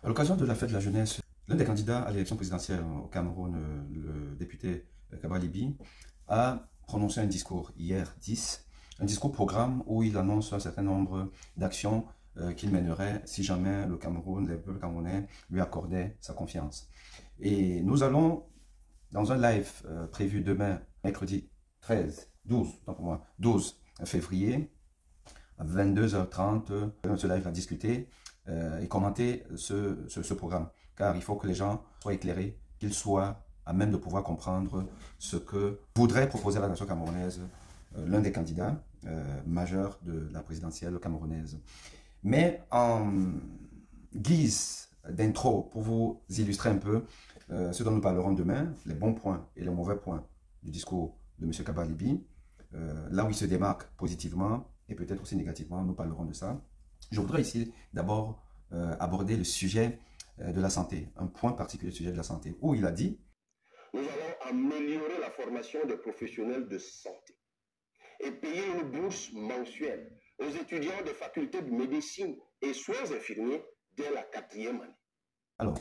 À l'occasion de la fête de la jeunesse, l'un des candidats à l'élection présidentielle au Cameroun, le député Kaba Libi, a prononcé un discours hier 10, un discours programme où il annonce un certain nombre d'actions qu'il mènerait si jamais le Cameroun, les peuples camerounais lui accordaient sa confiance. Et nous allons, dans un live prévu demain, mercredi 12 février, à 22h30, ce live va discuter et commenter ce programme. Car il faut que les gens soient éclairés, qu'ils soient à même de pouvoir comprendre ce que voudrait proposer la nation camerounaise, l'un des candidats majeurs de la présidentielle camerounaise. Mais en guise d'intro, pour vous illustrer un peu ce dont nous parlerons demain, les bons points et les mauvais points du discours de M. Kaba Libi, là où il se démarque positivement et peut-être aussi négativement, nous parlerons de ça. Je voudrais ici d'abord aborder le sujet de la santé, un point particulier du sujet de la santé, où il a dit: nous allons améliorer la formation des professionnels de santé et payer une bourse mensuelle aux étudiants des facultés de médecine et soins infirmiers dès la 4e année. Alors,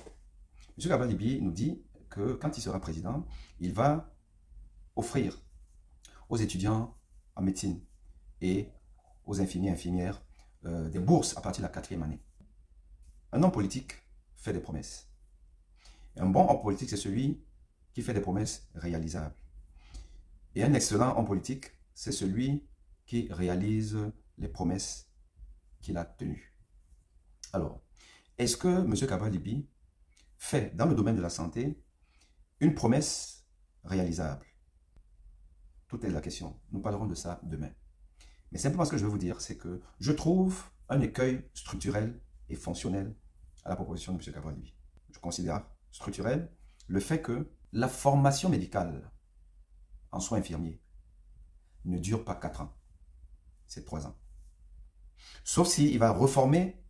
M. Kaba Libi nous dit que quand il sera président, il va offrir aux étudiants en médecine et aux infirmiers et infirmières des bourses à partir de la 4e année. Un homme politique fait des promesses. Et un bon homme politique, c'est celui qui fait des promesses réalisables. Et un excellent homme politique, c'est celui qui réalise les promesses qu'il a tenues. Alors, est-ce que M. Kaba Libi fait, dans le domaine de la santé, une promesse réalisable? Toute est la question. Nous parlerons de ça demain. Mais simplement ce que je veux vous dire, c'est que je trouve un écueil structurel et fonctionnel à la proposition de M. Kaba Libi. Je considère structurel le fait que la formation médicale en soins infirmiers ne dure pas 4 ans, c'est 3 ans. Sauf s'il va reformer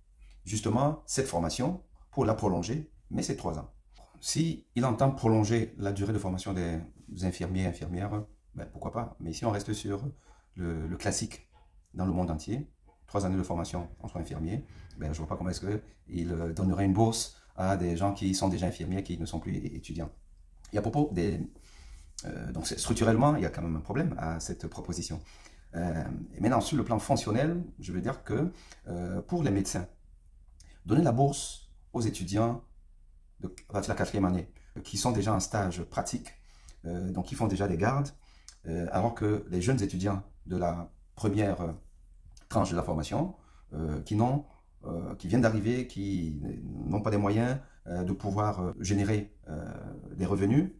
justement cette formation pour la prolonger, mais c'est 3 ans. S'il entend prolonger la durée de formation des infirmiers et infirmières, ben pourquoi pas. Mais si on reste sur le classique dans le monde entier, 3 années de formation en soins infirmiers, ben je ne vois pas comment est-ce qu'il donnerait une bourse à des gens qui sont déjà infirmiers, qui ne sont plus étudiants. Et à propos des... donc structurellement, il y a quand même un problème à cette proposition. Et maintenant, sur le plan fonctionnel, je veux dire que pour les médecins, donner la bourse aux étudiants à partir de la 4e année, qui sont déjà en stage pratique, donc qui font déjà des gardes, alors que les jeunes étudiants de la première tranche de la formation, qui viennent d'arriver, qui n'ont pas les moyens de pouvoir générer des revenus,